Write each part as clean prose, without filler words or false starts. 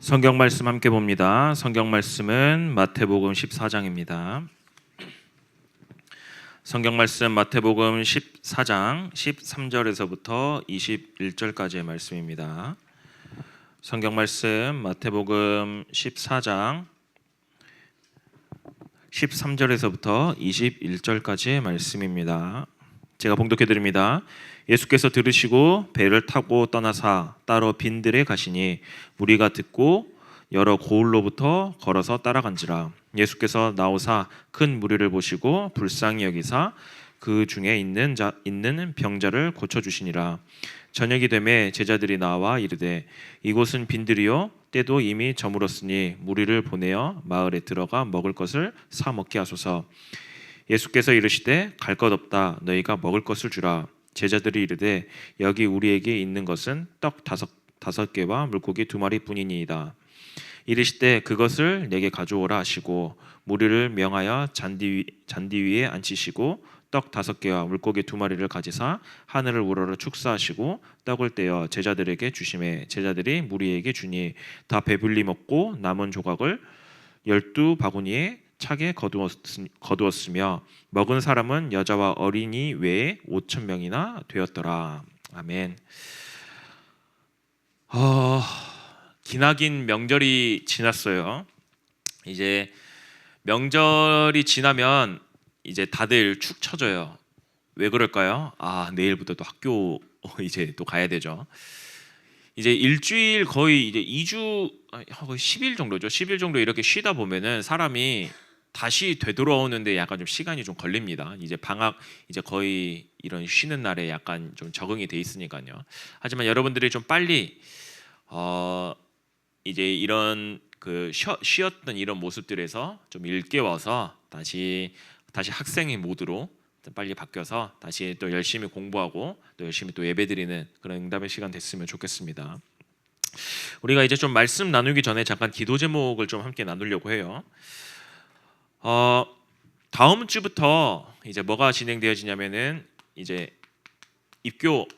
성경 말씀 함께 봅니다. 성경 말씀은 마태복음 14장입니다. 성경 말씀 마태복음 14장 13절에서부터 21절까지의 말씀입니다. 성경 말씀 마태복음 14장 13절에서부터 21절까지의 말씀입니다. 제가 봉독해 드립니다. 예수께서 들으시고 배를 타고 떠나사 따로 빈들에 가시니 무리가 듣고 여러 고을로부터 걸어서 따라간지라. 예수께서 나오사 큰 무리를 보시고 불쌍히 여기사 그 중에 있는 병자를 고쳐 주시니라. 저녁이 되매 제자들이 나와 이르되 이곳은 빈들이요 때도 이미 저물었으니 무리를 보내어 마을에 들어가 먹을 것을 사 먹게 하소서. 예수께서 이르시되 갈 것 없다. 너희가 먹을 것을 주라. 제자들이 이르되 여기 우리에게 있는 것은 떡 다섯 개와 물고기 2마리뿐이니이다. 이르시되 그것을 내게 가져오라 하시고 무리를 명하여 잔디 위에 앉히시고 떡 5개와 물고기 2마리를 가지사 하늘을 우러러 축사하시고 떡을 떼어 제자들에게 주시매 제자들이 무리에게 주니 다 배불리 먹고 남은 조각을 12바구니에 차게 거두었으며 먹은 사람은 여자와 어린이 외에 5,000명이나 되었더라. 아멘. 기나긴 명절이 지났어요. 이제 명절이 지나면 이제 다들 축 처져요. 왜 그럴까요? 내일부터 또 학교 이제 또 가야 되죠. 이제 일주일 거의 이제 2주 10일 정도죠. 10일 정도 이렇게 쉬다 보면은 사람이 다시 되돌아오는데 약간 좀 시간이 좀 걸립니다. 이제 방학 이제 거의 이런 쉬는 날에 약간 좀 적응이 돼 있으니까요. 하지만 여러분들이 좀 빨리 이제 이런 그 쉬었던 이런 모습들에서 좀 일깨워서 다시 학생의 모드로 빨리 바뀌어서 다시 또 열심히 공부하고 또 열심히 또 예배드리는 그런 응답의 시간 됐으면 좋겠습니다. 우리가 이제 좀 말씀 나누기 전에 잠깐 기도 제목을 좀 함께 나누려고 해요. 다음 주부터 이제 뭐가 진행되어지냐면은 이제 입교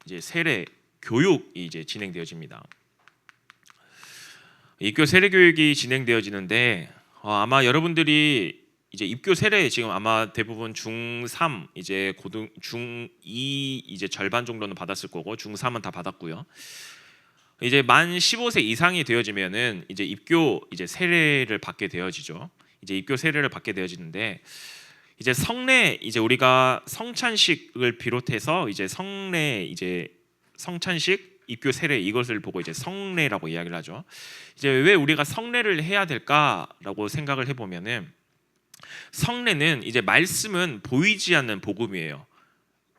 이제 세례 교육이 이제 진행되어집니다. 입교 세례 교육이 진행되어지는데 아마 여러분들이 이제 입교 세례 지금 아마 대부분 중3 이제 중2 이제 절반 정도는 받았을 거고 중3은 다 받았고요. 이제 만 15세 이상이 되어지면은 이제 입교 이제 세례를 받게 되어지죠. 이제 입교 세례를 받게 되어지는데 이제 성례 이제 우리가 성찬식을 비롯해서 이제 성례 이제 성찬식 입교 세례 이것을 보고 이제 성례라고 이야기를 하죠. 이제 왜 우리가 성례를 해야 될까라고 생각을 해보면은 성례는 이제 말씀은 보이지 않는 복음이에요.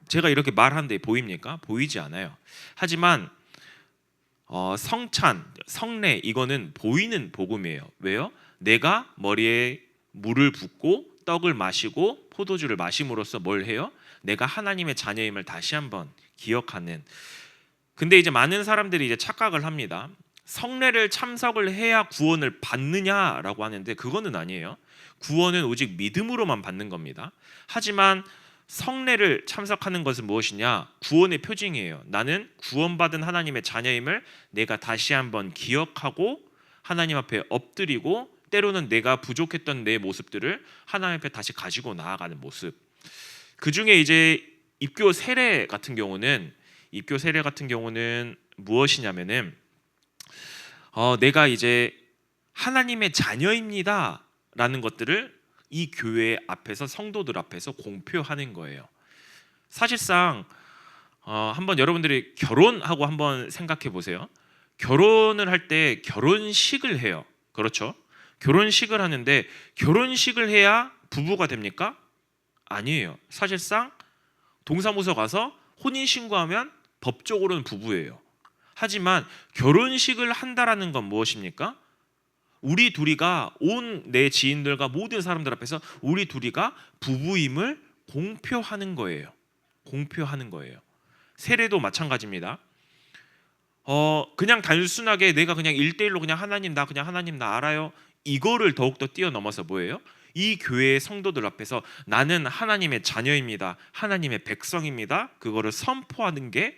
제가 이렇게 말하는데 보입니까? 보이지 않아요. 하지만 성찬, 성례 이거는 보이는 복음이에요. 왜요? 내가 머리에 물을 붓고 떡을 마시고 포도주를 마심으로써 뭘 해요? 내가 하나님의 자녀임을 다시 한번 기억하는. 근데 이제 많은 사람들이 이제 착각을 합니다. 성례를 참석을 해야 구원을 받느냐라고 하는데 그거는 아니에요. 구원은 오직 믿음으로만 받는 겁니다. 하지만 성례를 참석하는 것은 무엇이냐? 구원의 표징이에요. 나는 구원받은 하나님의 자녀임을 내가 다시 한번 기억하고 하나님 앞에 엎드리고 때로는 내가 부족했던 내 모습들을 하나님 앞에 다시 가지고 나아가는 모습. 그 중에 이제 입교 세례 같은 경우는 무엇이냐면은 내가 이제 하나님의 자녀입니다라는 것들을 이 교회 앞에서 성도들 앞에서 공표하는 거예요. 사실상 한번 여러분들이 결혼하고 한번 생각해 보세요. 결혼을 할 때 결혼식을 해요. 그렇죠? 결혼식을 하는데 결혼식을 해야 부부가 됩니까? 아니에요. 사실상 동사무소 가서 혼인신고하면 법적으로는 부부예요. 하지만 결혼식을 한다라는 건 무엇입니까? 우리 둘이가 온 내 지인들과 모든 사람들 앞에서 우리 둘이가 부부임을 공표하는 거예요. 공표하는 거예요. 세례도 마찬가지입니다. 그냥 단순하게 내가 그냥 1대1로 그냥 하나님 나 알아요. 이거를 더욱더 뛰어넘어서 뭐예요? 이 교회의 성도들 앞에서 나는 하나님의 자녀입니다. 하나님의 백성입니다. 그거를 선포하는 게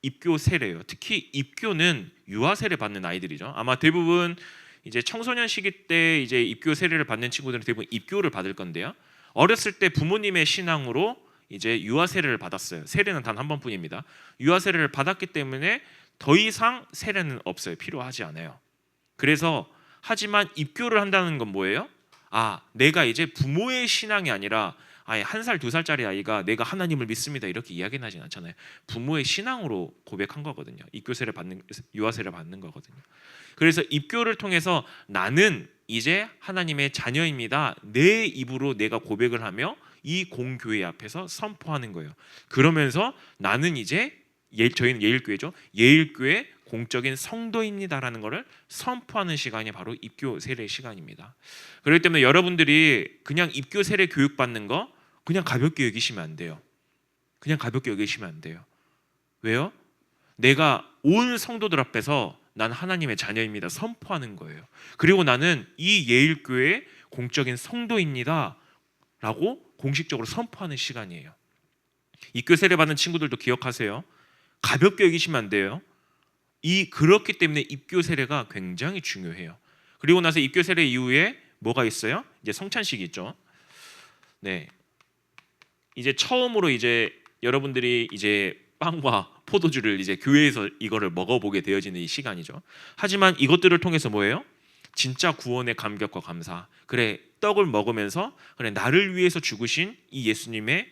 입교 세례예요. 특히 입교는 유아 세례 받는 아이들이죠. 아마 대부분 이제 청소년 시기 때 이제 입교 세례를 받는 친구들은 대부분 입교를 받을 건데요. 어렸을 때 부모님의 신앙으로 이제 유아 세례를 받았어요. 세례는 단 한 번뿐입니다. 유아 세례를 받았기 때문에 더 이상 세례는 없어요. 필요하지 않아요. 그래서 하지만 입교를 한다는 건 뭐예요? 내가 이제 부모의 신앙이 아니라 아예 1살, 2살짜리 아이가 내가 하나님을 믿습니다 이렇게 이야기는 하진 않잖아요. 부모의 신앙으로 고백한 거거든요. 입교세를 받는, 유아세를 받는 거거든요. 그래서 입교를 통해서 나는 이제 하나님의 자녀입니다. 내 입으로 내가 고백을 하며 이 공교회 앞에서 선포하는 거예요. 그러면서 나는 이제 저희는 예일교회죠. 예일교회 공적인 성도입니다라는 것을 선포하는 시간이 바로 입교 세례 시간입니다. 그렇기 때문에 여러분들이 그냥 입교 세례 교육 받는 거 그냥 가볍게 여기시면 안 돼요. 그냥 가볍게 여기시면 안 돼요. 왜요? 내가 온 성도들 앞에서 난 하나님의 자녀입니다 선포하는 거예요. 그리고 나는 이 예일교회 공적인 성도입니다 라고 공식적으로 선포하는 시간이에요. 입교 세례 받는 친구들도 기억하세요. 가볍게 여기시면 안 돼요. 그렇기 때문에 입교 세례가 굉장히 중요해요. 그리고 나서 입교 세례 이후에 뭐가 있어요? 이제 성찬식이 있죠. 네, 이제 처음으로 이제 여러분들이 이제 빵과 포도주를 이제 교회에서 이거를 먹어보게 되어지는 이 시간이죠. 하지만 이것들을 통해서 뭐예요? 진짜 구원의 감격과 감사. 그래, 떡을 먹으면서 그래 나를 위해서 죽으신 이 예수님의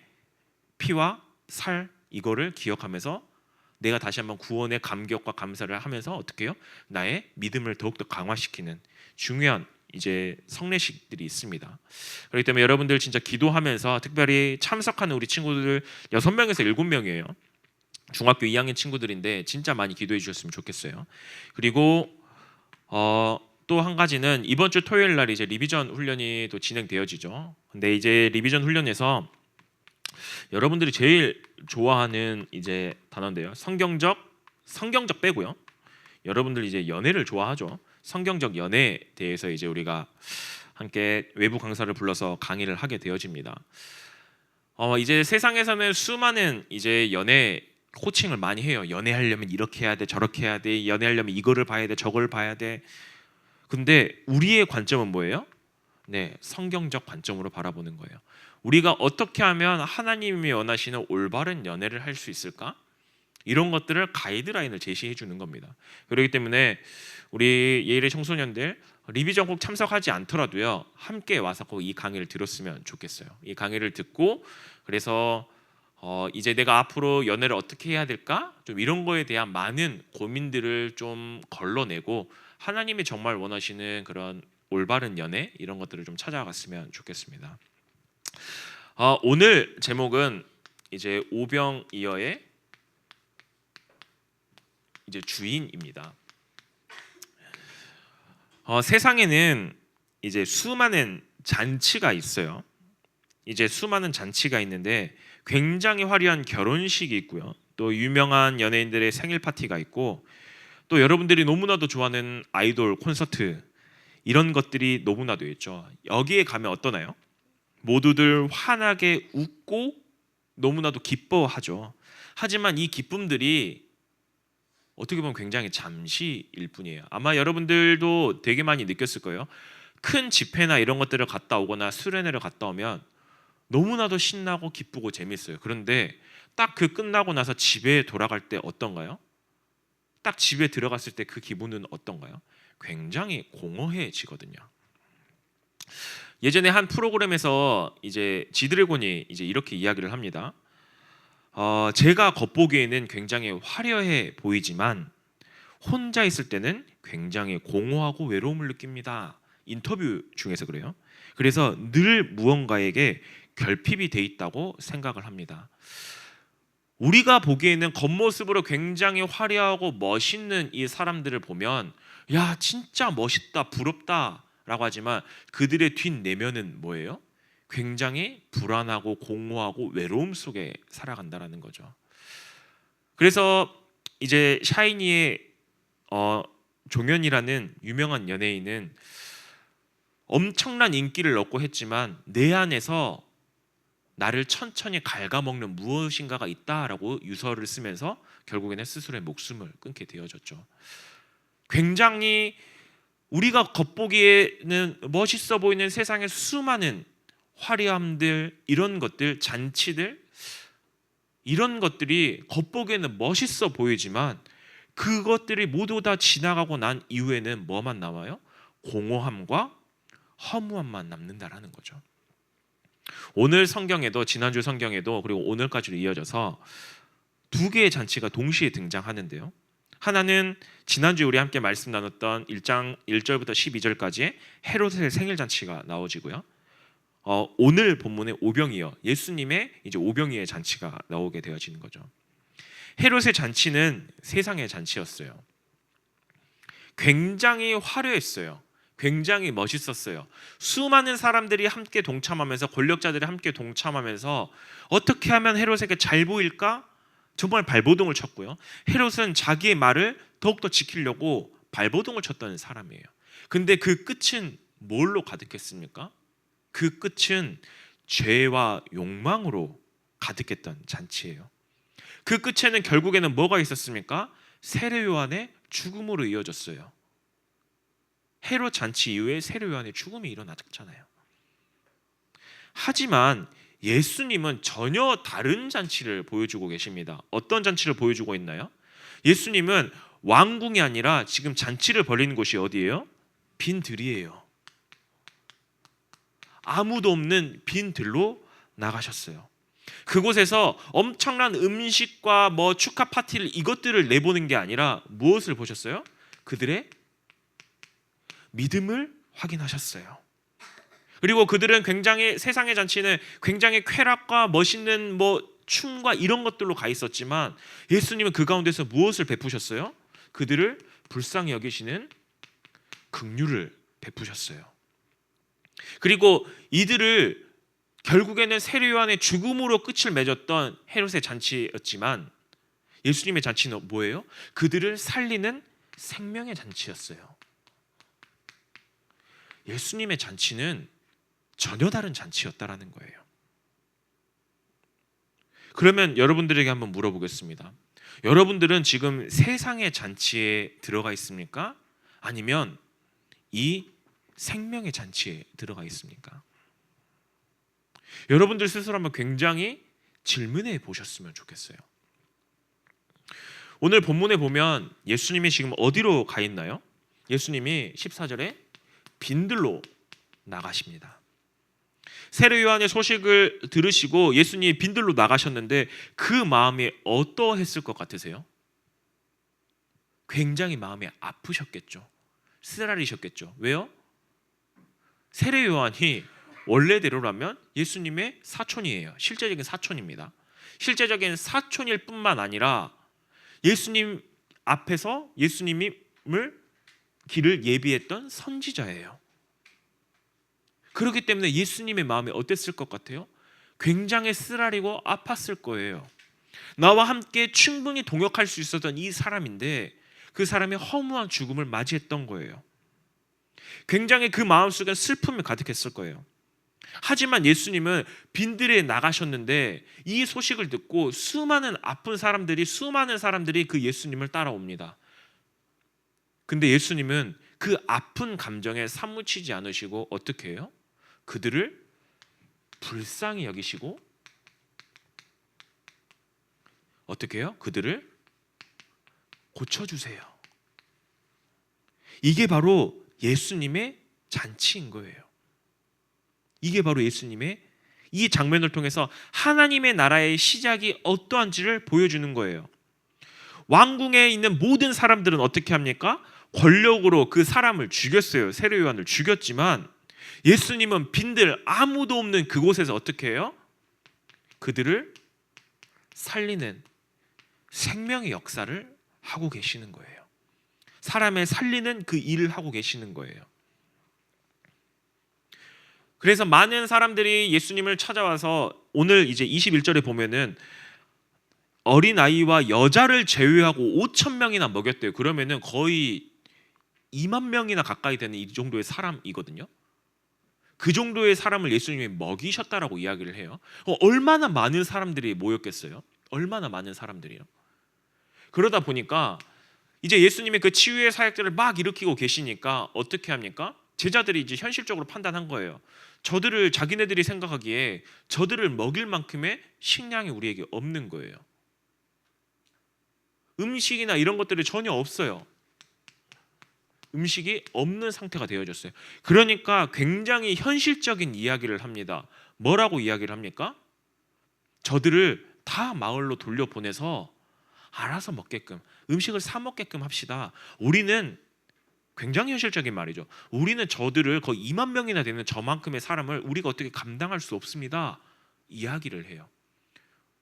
피와 살 이거를 기억하면서 내가 다시 한번 구원의 감격과 감사를 하면서 어떻게 해요? 나의 믿음을 더욱더 강화시키는 중요한 이제 성례식들이 있습니다. 그렇기 때문에 여러분들 진짜 기도하면서 특별히 참석하는 우리 친구들 6명에서 7명이에요. 중학교 2학년 친구들인데 진짜 많이 기도해 주셨으면 좋겠어요. 그리고 또 한 가지는 이번 주 토요일 날 이제 리비전 훈련이 또 진행되어지죠. 근데 이제 리비전 훈련에서 여러분들이 제일 좋아하는 이제 단어인데요. 성경적 빼고요. 여러분들 이제 연애를 좋아하죠. 성경적 연애에 대해서 이제 우리가 함께 외부 강사를 불러서 강의를 하게 되어집니다. 이제 세상에서는 수많은 이제 연애 코칭을 많이 해요. 연애하려면 이렇게 해야 돼, 저렇게 해야 돼. 연애하려면 이거를 봐야 돼, 저걸 봐야 돼. 근데 우리의 관점은 뭐예요? 네, 성경적 관점으로 바라보는 거예요. 우리가 어떻게 하면 하나님이 원하시는 올바른 연애를 할 수 있을까? 이런 것들을 가이드라인을 제시해 주는 겁니다. 그렇기 때문에 우리 예일의 청소년들 리비전 꼭 참석하지 않더라도요 함께 와서 꼭 이 강의를 들었으면 좋겠어요. 이 강의를 듣고 그래서 이제 내가 앞으로 연애를 어떻게 해야 될까? 좀 이런 거에 대한 많은 고민들을 좀 걸러내고 하나님이 정말 원하시는 그런 올바른 연애 이런 것들을 좀 찾아갔으면 좋겠습니다. 오늘 제목은 이제 오병이어의 이제 주인입니다. 세상에는 이제 수많은 잔치가 있어요. 이제 수많은 잔치가 있는데 굉장히 화려한 결혼식이 있고요. 또 유명한 연예인들의 생일 파티가 있고 또 여러분들이 너무나도 좋아하는 아이돌 콘서트 이런 것들이 너무나도 있죠. 여기에 가면 어떠나요? 모두들 환하게 웃고 너무나도 기뻐하죠. 하지만 이 기쁨들이 어떻게 보면 굉장히 잠시일 뿐이에요. 아마 여러분들도 되게 많이 느꼈을 거예요. 큰 집회나 이런 것들을 갔다 오거나 수련회를 갔다 오면 너무나도 신나고 기쁘고 재밌어요. 그런데 딱 그 끝나고 나서 집에 돌아갈 때 어떤가요? 딱 집에 들어갔을 때 그 기분은 어떤가요? 굉장히 공허해지거든요. 예전에 한 프로그램에서 이제 지드래곤이 이제 이렇게 이야기를 합니다. 제가 겉보기에는 굉장히 화려해 보이지만 혼자 있을 때는 굉장히 공허하고 외로움을 느낍니다. 인터뷰 중에서 그래요. 그래서 늘 무언가에게 결핍이 돼 있다고 생각을 합니다. 우리가 보기에는 겉모습으로 굉장히 화려하고 멋있는 이 사람들을 보면 야 진짜 멋있다 부럽다 라고 하지만 그들의 뒷내면은 뭐예요? 굉장히 불안하고 공허하고 외로움 속에 살아간다라는 거죠. 그래서 이제 샤이니의 종현이라는 유명한 연예인은 엄청난 인기를 얻고 했지만 내 안에서 나를 천천히 갉아먹는 무엇인가가 있다라고 유서를 쓰면서 결국에는 스스로의 목숨을 끊게 되어졌죠. 굉장히 우리가 겉보기에는 멋있어 보이는 세상의 수많은 화려함들, 이런 것들, 잔치들, 이런 것들이 겉보기에는 멋있어 보이지만 그것들이 모두 다 지나가고 난 이후에는 뭐만 남아요? 공허함과 허무함만 남는다라는 거죠. 오늘 성경에도, 지난주 성경에도, 그리고 오늘까지로 이어져서 두 개의 잔치가 동시에 등장하는데요. 하나는 지난주에 우리 함께 말씀 나눴던 1장 1절부터 12절까지의 헤롯의 생일 잔치가 나오지고요. 오늘 본문의 오병이어, 예수님의 이제 오병이어의 잔치가 나오게 되어지는 거죠. 헤롯의 잔치는 세상의 잔치였어요. 굉장히 화려했어요. 굉장히 멋있었어요. 수많은 사람들이 함께 동참하면서, 권력자들이 함께 동참하면서 어떻게 하면 헤롯에게 잘 보일까? 정말 발버둥을 쳤고요. 헤롯은 자기의 말을 더욱더 지키려고 발버둥을 쳤던 사람이에요. 근데 그 끝은 뭘로 가득했습니까? 그 끝은 죄와 욕망으로 가득했던 잔치예요. 그 끝에는 결국에는 뭐가 있었습니까? 세례 요한의 죽음으로 이어졌어요. 헤롯 잔치 이후에 세례 요한의 죽음이 일어났잖아요. 하지만 예수님은 전혀 다른 잔치를 보여주고 계십니다. 어떤 잔치를 보여주고 있나요? 예수님은 왕궁이 아니라 지금 잔치를 벌이는 곳이 어디예요? 빈 들이에요. 아무도 없는 빈 들로 나가셨어요. 그곳에서 엄청난 음식과 축하 파티를, 이것들을 내보는 게 아니라 무엇을 보셨어요? 그들의 믿음을 확인하셨어요. 그리고 그들은 굉장히, 세상의 잔치는 굉장히 쾌락과 멋있는 춤과 이런 것들로 가 있었지만 예수님은 그 가운데서 무엇을 베푸셨어요? 그들을 불쌍히 여기시는 긍휼을 베푸셨어요. 그리고 이들을 결국에는 세례 요한의 죽음으로 끝을 맺었던 헤롯의 잔치였지만 예수님의 잔치는 뭐예요? 그들을 살리는 생명의 잔치였어요. 예수님의 잔치는 전혀 다른 잔치였다라는 거예요. 그러면 여러분들에게 한번 물어보겠습니다. 여러분들은 지금 세상의 잔치에 들어가 있습니까? 아니면 이 생명의 잔치에 들어가 있습니까? 여러분들 스스로 한번 굉장히 질문해 보셨으면 좋겠어요. 오늘 본문에 보면 예수님이 지금 어디로 가 있나요? 예수님이 14절에 빈들로 나가십니다. 세례 요한의 소식을 들으시고 예수님이 빈들로 나가셨는데 그 마음이 어떠했을 것 같으세요? 굉장히 마음이 아프셨겠죠. 쓰라리셨겠죠. 왜요? 세례 요한이 원래대로라면 예수님의 사촌이에요. 실제적인 사촌입니다. 실제적인 사촌일 뿐만 아니라 예수님 앞에서 예수님을 길을 예비했던 선지자예요. 그렇기 때문에 예수님의 마음이 어땠을 것 같아요? 굉장히 쓰라리고 아팠을 거예요. 나와 함께 충분히 동역할 수 있었던 이 사람인데 그 사람이 허무한 죽음을 맞이했던 거예요. 굉장히 그 마음속에 슬픔이 가득했을 거예요. 하지만 예수님은 빈들에 나가셨는데 이 소식을 듣고 수많은 사람들이 그 예수님을 따라옵니다. 근데 예수님은 그 아픈 감정에 사무치지 않으시고 어떻게 해요? 그들을 불쌍히 여기시고 어떻게 해요? 그들을 고쳐주세요. 이게 바로 예수님의 잔치인 거예요. 이게 바로 예수님의, 이 장면을 통해서 하나님의 나라의 시작이 어떠한지를 보여주는 거예요. 왕궁에 있는 모든 사람들은 어떻게 합니까? 권력으로 그 사람을 죽였어요. 세례 요한을 죽였지만 예수님은 빈들, 아무도 없는 그곳에서 어떻게 해요? 그들을 살리는 생명의 역사를 하고 계시는 거예요. 사람을 살리는 그 일을 하고 계시는 거예요. 그래서 많은 사람들이 예수님을 찾아와서 오늘 이제 21절에 보면은 어린아이와 여자를 제외하고 5천 명이나 먹였대요. 그러면은 거의 2만 명이나 가까이 되는 이 정도의 사람이거든요. 그 정도의 사람을 예수님이 먹이셨다라고 이야기를 해요. 얼마나 많은 사람들이 모였겠어요? 얼마나 많은 사람들이요? 그러다 보니까 이제 예수님의 그 치유의 사역들을 막 일으키고 계시니까 어떻게 합니까? 제자들이 이제 현실적으로 판단한 거예요. 저들을, 자기네들이 생각하기에 저들을 먹일 만큼의 식량이 우리에게 없는 거예요. 음식이나 이런 것들이 전혀 없어요. 음식이 없는 상태가 되어졌어요. 그러니까 굉장히 현실적인 이야기를 합니다. 뭐라고 이야기를 합니까? 저들을 다 마을로 돌려보내서 알아서 먹게끔, 음식을 사 먹게끔 합시다. 우리는, 굉장히 현실적인 말이죠, 우리는 저들을 거의 2만 명이나 되는 저만큼의 사람을 우리가 어떻게 감당할 수 없습니다. 이야기를 해요.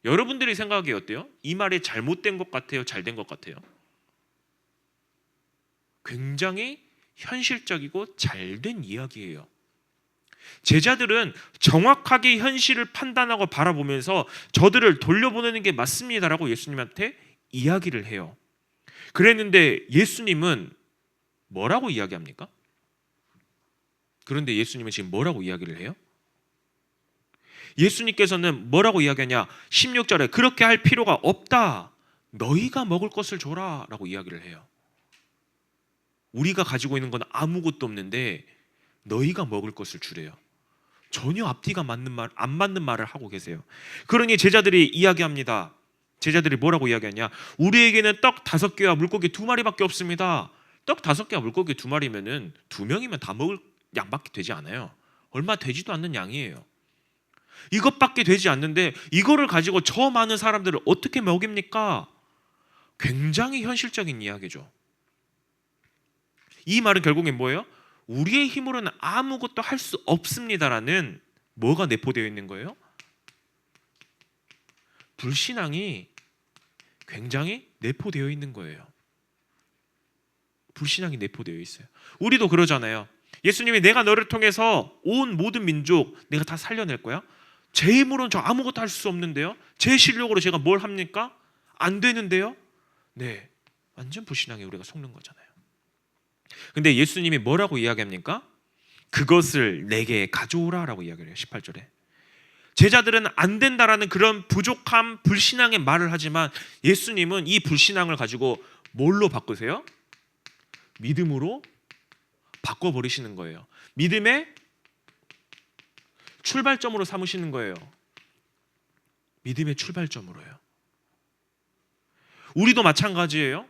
여러분들이 생각하기에 어때요? 이 말이 잘못된 것 같아요? 잘된 것 같아요? 굉장히 현실적이고 잘된 이야기예요. 제자들은 정확하게 현실을 판단하고 바라보면서 저들을 돌려보내는 게 맞습니다라고 예수님한테 이야기를 해요. 그랬는데 예수님은 뭐라고 이야기합니까? 그런데 예수님은 지금 뭐라고 이야기를 해요? 예수님께서는 뭐라고 이야기하냐? 16절에 그렇게 할 필요가 없다. 너희가 먹을 것을 줘라 라고 이야기를 해요. 우리가 가지고 있는 건 아무것도 없는데 너희가 먹을 것을 주래요. 전혀 앞뒤가 안 맞는 말을 하고 계세요. 그러니 제자들이 이야기합니다. 제자들이 뭐라고 이야기하냐? 우리에게는 떡 5개와 물고기 2마리밖에 없습니다. 떡 5개와 물고기 2마리면은 2명이면 다 먹을 양밖에 되지 않아요. 얼마 되지도 않는 양이에요. 이것밖에 되지 않는데 이거를 가지고 저 많은 사람들을 어떻게 먹입니까? 굉장히 현실적인 이야기죠. 이 말은 결국엔 뭐예요? 우리의 힘으로는 아무것도 할 수 없습니다라는 뭐가 내포되어 있는 거예요? 불신앙이 굉장히 내포되어 있는 거예요. 불신앙이 내포되어 있어요. 우리도 그러잖아요. 예수님이 내가 너를 통해서 온 모든 민족 내가 다 살려낼 거야. 제 힘으로는 저 아무것도 할 수 없는데요. 제 실력으로 제가 뭘 합니까? 안 되는데요. 네, 완전 불신앙에 우리가 속는 거잖아요. 근데 예수님이 뭐라고 이야기합니까? 그것을 내게 가져오라 라고 이야기를 해요. 18절에 제자들은 안 된다라는 그런 부족함, 불신앙의 말을 하지만 예수님은 이 불신앙을 가지고 뭘로 바꾸세요? 믿음으로 바꿔버리시는 거예요. 믿음의 출발점으로 삼으시는 거예요. 믿음의 출발점으로요. 우리도 마찬가지예요.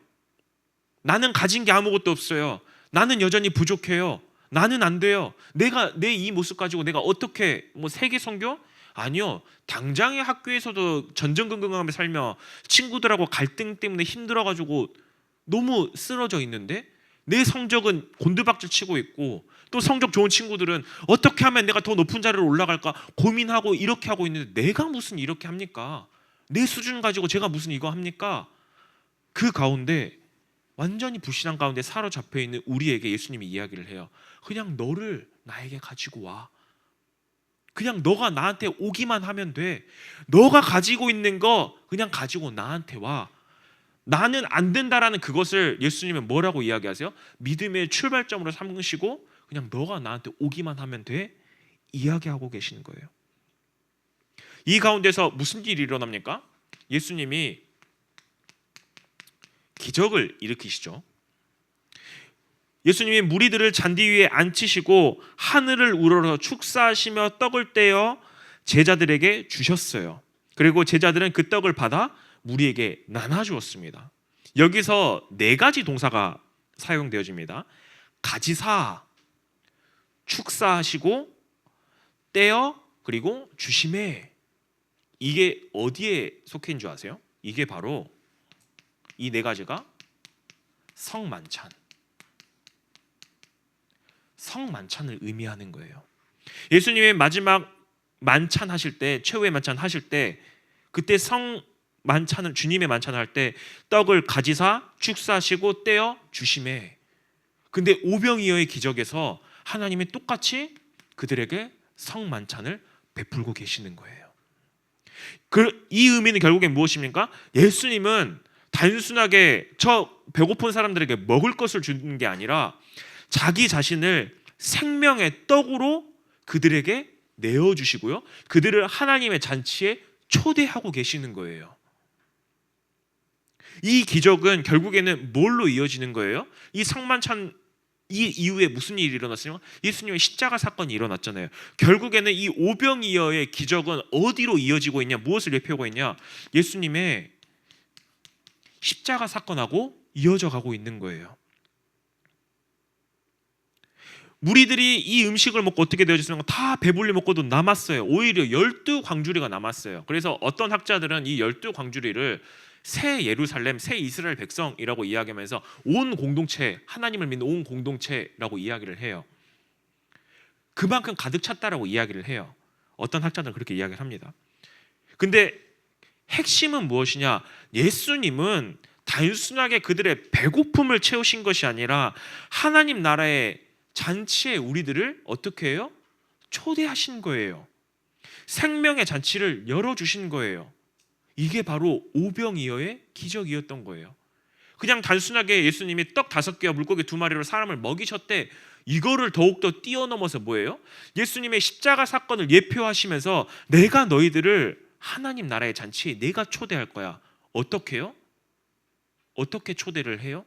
나는 가진 게 아무것도 없어요. 나는 여전히 부족해요. 나는 안 돼요. 내가 내 이 모습 가지고 내가 어떻게 세계 선교? 아니요. 당장의 학교에서도 전전긍긍하며 살며 친구들하고 갈등 때문에 힘들어가지고 너무 쓰러져 있는데 내 성적은 곤두박질 치고 있고 또 성적 좋은 친구들은 어떻게 하면 내가 더 높은 자리로 올라갈까 고민하고 이렇게 하고 있는데 내가 무슨 이렇게 합니까? 내 수준 가지고 제가 무슨 이거 합니까? 그 가운데 완전히 불신앙 가운데 사로잡혀 있는 우리에게 예수님이 이야기를 해요. 그냥 너를 나에게 가지고 와. 그냥 너가 나한테 오기만 하면 돼. 너가 가지고 있는 거 그냥 가지고 나한테 와. 나는 안 된다라는 그것을 예수님은 뭐라고 이야기하세요? 믿음의 출발점으로 삼으시고 그냥 너가 나한테 오기만 하면 돼. 이야기하고 계시는 거예요. 이 가운데서 무슨 일이 일어납니까? 예수님이 기적을 일으키시죠. 예수님이 무리들을 잔디 위에 앉히시고 하늘을 우러러 축사하시며 떡을 떼어 제자들에게 주셨어요. 그리고 제자들은 그 떡을 받아 무리에게 나눠주었습니다. 여기서 4가지 동사가 사용되어집니다. 가지사, 축사하시고, 떼어, 그리고 주심에. 이게 어디에 속해 있는 줄 아세요? 이게 바로 이 4가지가 성만찬, 성만찬을 의미하는 거예요. 예수님의 마지막 만찬 하실 때, 최후의 만찬 하실 때, 그때 성만찬을, 주님의 만찬을 할 때 떡을 가지사 축사하시고 떼어 주심에. 근데 오병이어의 기적에서 하나님이 똑같이 그들에게 성만찬을 베풀고 계시는 거예요. 이 의미는 결국엔 무엇입니까? 예수님은 단순하게 저 배고픈 사람들에게 먹을 것을 주는 게 아니라 자기 자신을 생명의 떡으로 그들에게 내어주시고요, 그들을 하나님의 잔치에 초대하고 계시는 거예요. 이 기적은 결국에는 뭘로 이어지는 거예요? 이 상만찬 이 이후에 무슨 일이 일어났어요? 예수님의 십자가 사건이 일어났잖아요. 결국에는 이 오병이어의 기적은 어디로 이어지고 있냐? 무엇을 예표하고 있냐? 예수님의 십자가 사건하고 이어져 가고 있는 거예요. 무리들이 이 음식을 먹고 어떻게 되어졌습니까? 다 배불리 먹고도 남았어요. 오히려 12광주리가 남았어요. 그래서 어떤 학자들은 이 12광주리를 새 예루살렘, 새 이스라엘 백성이라고 이야기하면서 온 공동체, 하나님을 믿는 온 공동체라고 이야기를 해요. 그만큼 가득 찼다라고 이야기를 해요. 어떤 학자들은 그렇게 이야기를 합니다. 근데 핵심은 무엇이냐? 예수님은 단순하게 그들의 배고픔을 채우신 것이 아니라 하나님 나라의 잔치에 우리들을 어떻게 해요? 초대하신 거예요. 생명의 잔치를 열어주신 거예요. 이게 바로 오병이어의 기적이었던 거예요. 그냥 단순하게 예수님이 떡 5개와 물고기 2마리로 사람을 먹이셨대, 이거를 더욱더 뛰어넘어서 뭐예요? 예수님의 십자가 사건을 예표하시면서 내가 너희들을 하나님 나라의 잔치에 내가 초대할 거야. 어떻게요? 어떻게 초대를 해요?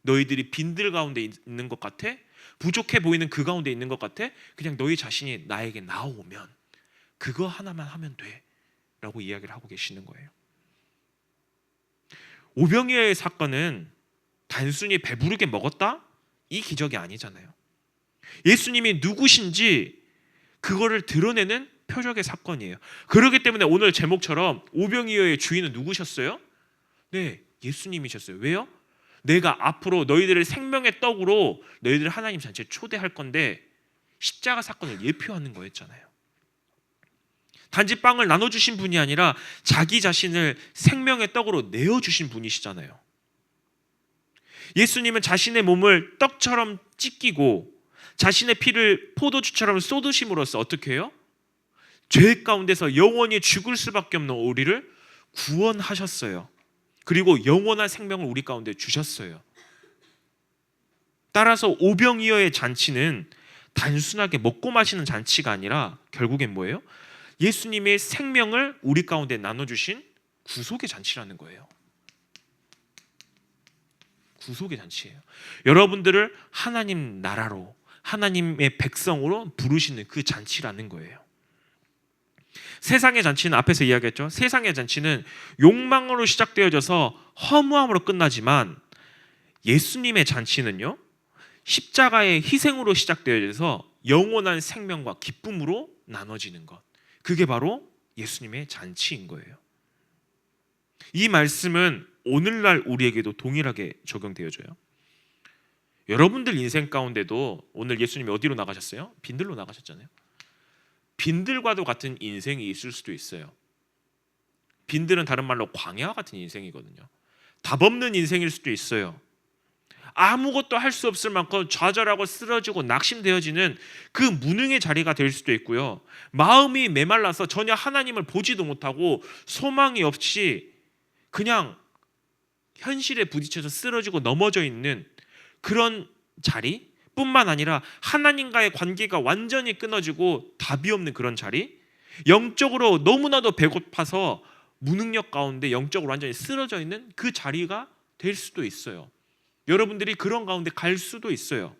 너희들이 빈들 가운데 있는 것 같아? 부족해 보이는 그 가운데 있는 것 같아? 그냥 너희 자신이 나에게 나오면 그거 하나만 하면 돼 라고 이야기를 하고 계시는 거예요. 오병이어의 사건은 단순히 배부르게 먹었다? 이 기적이 아니잖아요. 예수님이 누구신지 그거를 드러내는 표적의 사건이에요. 그렇기 때문에 오늘 제목처럼 오병이어의 주인은 누구셨어요? 네, 예수님이셨어요. 왜요? 내가 앞으로 너희들을 생명의 떡으로 너희들을 하나님 잔치에 초대할 건데 십자가 사건을 예표하는 거였잖아요. 단지 빵을 나눠주신 분이 아니라 자기 자신을 생명의 떡으로 내어주신 분이시잖아요. 예수님은 자신의 몸을 떡처럼 찢기고 자신의 피를 포도주처럼 쏟으심으로써 어떻게 해요? 죄 가운데서 영원히 죽을 수밖에 없는 우리를 구원하셨어요. 그리고 영원한 생명을 우리 가운데 주셨어요. 따라서 오병이어의 잔치는 단순하게 먹고 마시는 잔치가 아니라 결국엔 뭐예요? 예수님의 생명을 우리 가운데 나눠주신 구속의 잔치라는 거예요. 구속의 잔치예요. 여러분들을 하나님 나라로, 하나님의 백성으로 부르시는 그 잔치라는 거예요. 세상의 잔치는 앞에서 이야기했죠. 세상의 잔치는 욕망으로 시작되어져서 허무함으로 끝나지만 예수님의 잔치는요, 십자가의 희생으로 시작되어져서 영원한 생명과 기쁨으로 나눠지는 것. 그게 바로 예수님의 잔치인 거예요. 이 말씀은 오늘날 우리에게도 동일하게 적용되어져요. 여러분들 인생 가운데도 오늘 예수님이 어디로 나가셨어요? 빈들로 나가셨잖아요. 빈들과도 같은 인생이 있을 수도 있어요. 빈들은 다른 말로 광야 같은 인생이거든요. 답 없는 인생일 수도 있어요. 아무것도 할 수 없을 만큼 좌절하고 쓰러지고 낙심되어지는 그 무능의 자리가 될 수도 있고요. 마음이 메말라서 전혀 하나님을 보지도 못하고 소망이 없이 그냥 현실에 부딪혀서 쓰러지고 넘어져 있는 그런 자리 뿐만 아니라 하나님과의 관계가 완전히 끊어지고 답이 없는 그런 자리, 영적으로 너무나도 배고파서 무능력 가운데 영적으로 완전히 쓰러져 있는 그 자리가 될 수도 있어요. 여러분들이 그런 가운데 갈 수도 있어요.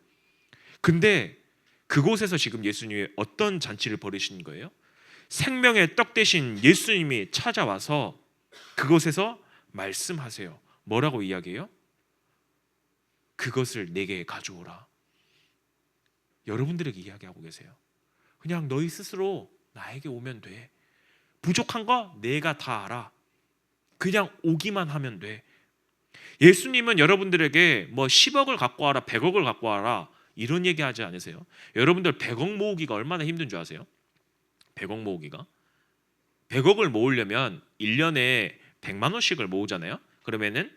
근데 그곳에서 지금 예수님이 어떤 잔치를 벌이신 거예요? 생명의 떡 대신 예수님이 찾아와서 그곳에서 말씀하세요. 뭐라고 이야기해요? 그것을 내게 가져오라. 여러분들에게 이야기하고 계세요. 그냥 너희 스스로 나에게 오면 돼. 부족한 거 내가 다 알아. 그냥 오기만 하면 돼. 예수님은 여러분들에게 뭐 10억을 갖고 와라, 100억을 갖고 와라 이런 얘기하지 않으세요? 여러분들 100억 모으기가 얼마나 힘든 줄 아세요? 100억 모으기가 100억을 모으려면 1년에 100만 원씩을 모으잖아요. 그러면은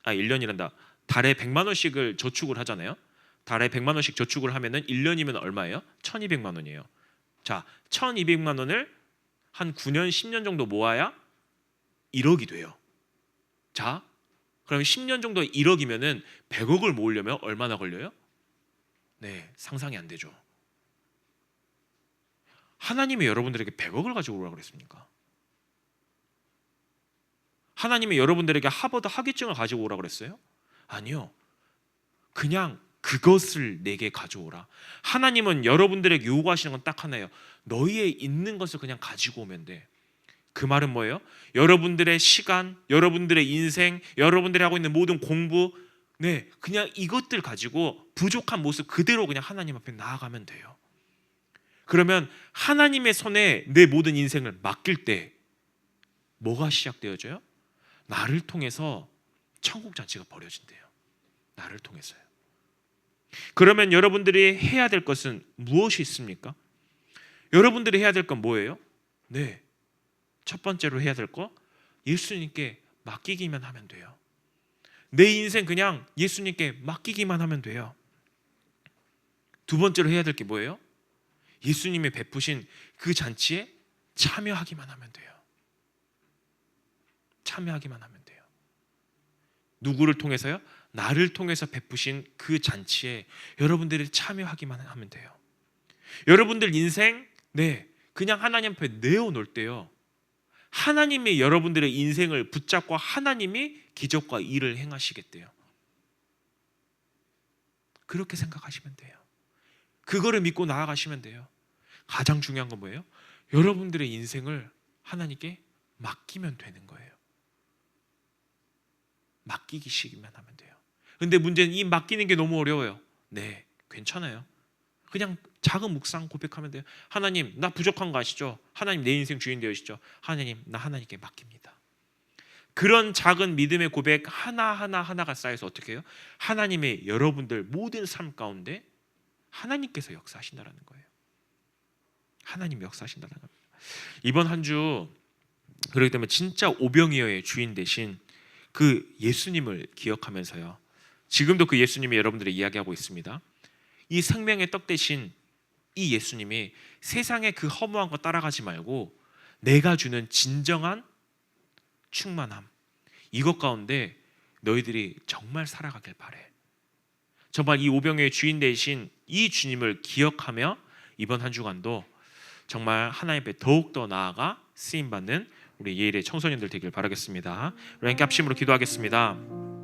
1년이란다. 달에 100만 원씩을 저축을 하잖아요. 달에 100만 원씩 저축을 하면은 1년이면 얼마예요? 1200만 원이에요. 자, 1200만 원을 한 9년, 10년 정도 모아야 1억이 돼요. 자, 그럼 10년 정도 1억이면은 100억을 모으려면 얼마나 걸려요? 네, 상상이 안 되죠. 하나님이 여러분들에게 100억을 가지고 오라고 그랬습니까? 하나님이 여러분들에게 하버드 학위증을 가지고 오라고 그랬어요? 아니요. 그냥 그것을 내게 가져오라. 하나님은 여러분들에게 요구하시는 건 딱 하나예요. 너희의 있는 것을 그냥 가지고 오면 돼. 그 말은 뭐예요? 여러분들의 시간, 여러분들의 인생, 여러분들이 하고 있는 모든 공부, 그냥 이것들 가지고 부족한 모습 그대로 그냥 하나님 앞에 나아가면 돼요. 그러면 하나님의 손에 내 모든 인생을 맡길 때 뭐가 시작되어져요? 나를 통해서 천국 자체가 벌어진대요. 나를 통해서요. 그러면 여러분들이 해야 될 것은 무엇이 있습니까? 여러분들이 해야 될 건 뭐예요? 첫 번째로 해야 될 거, 예수님께 맡기기만 하면 돼요. 내 인생 그냥 예수님께 맡기기만 하면 돼요. 두 번째로 해야 될 게 뭐예요? 예수님이 베푸신 그 잔치에 참여하기만 하면 돼요. 참여하기만 하면 돼요. 누구를 통해서요? 나를 통해서 베푸신 그 잔치에 여러분들이 참여하기만 하면 돼요. 여러분들 인생 그냥 하나님 앞에 내어놓을 때요, 하나님이 여러분들의 인생을 붙잡고 하나님이 기적과 일을 행하시겠대요. 그렇게 생각하시면 돼요. 그거를 믿고 나아가시면 돼요. 가장 중요한 건 뭐예요? 여러분들의 인생을 하나님께 맡기면 되는 거예요. 맡기기시기만 하면 돼요. 근데 문제는 이 맡기는 게 너무 어려워요. 괜찮아요. 그냥 작은 묵상 고백하면 돼요. 하나님, 나 부족한 거 아시죠? 하나님, 내 인생 주인 되시죠? 하나님, 나 하나님께 맡깁니다. 그런 작은 믿음의 고백 하나가 쌓여서 어떻게 해요? 하나님의 여러분들 모든 삶 가운데 하나님께서 역사하신다는 거예요. 하나님이 역사하신다는 겁니다. 이번 한 주 그렇기 때문에 진짜 오병이어의 주인 되신 그 예수님을 기억하면서요, 지금도 그 예수님이 여러분들의 이야기하고 있습니다. 이 생명의 떡 대신 이 예수님이 세상의 그 허무한 거 따라가지 말고 내가 주는 진정한 충만함, 이것 가운데 너희들이 정말 살아가길 바래. 정말 이 오병이어의 주인 되신 이 주님을 기억하며 이번 한 주간도 정말 하나님 앞에 더욱더 나아가 쓰임받는 우리 예일의 청소년들 되길 바라겠습니다. 우리 함께 합심으로 기도하겠습니다.